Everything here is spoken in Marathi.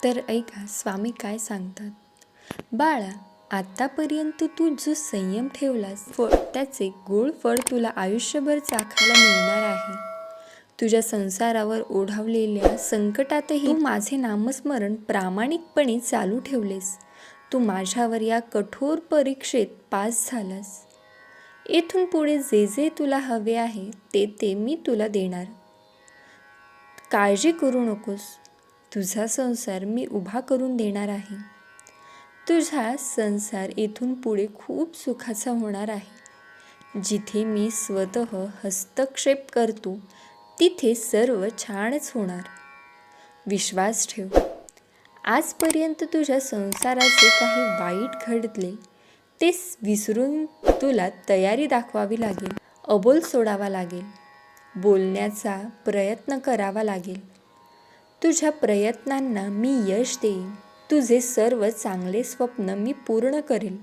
तर ऐका स्वामी काय सांगतात. बाळा, आतापर्यंत तू जो संयम ठेवलास त्याचे गोड फळ तुला आयुष्यभर चाखायला मिळणार आहे. तुझ्या संसारावर ओढावलेल्या संकटातही तू माझे नामस्मरण प्रामाणिकपणे चालू ठेवलेस. तू माझ्यावर या कठोर परीक्षेत पास झालास. येथून पुढे जे जे तुला हवे आहे ते ते मी तुला देणार. काळजी करू नकोस. तुझा संसार मी उभा करून देणार आहे. तुझा संसार येथून पुढे खूप सुखाचा होणार आहे. जिथे मी स्वतः हस्तक्षेप करतो तिथे सर्व छानच होणार. विश्वास ठेव. आजपर्यंत तुझ्या संसाराचे काही वाईट घडले ते विसरून तुला तयारी दाखवावी लागेल. अबोल सोडावा लागेल. बोलण्याचा प्रयत्न करावा लागेल. तुझ्या प्रयत्नांना मी यश देईन. तुझे सर्व चांगले स्वप्न मी पूर्ण करेल.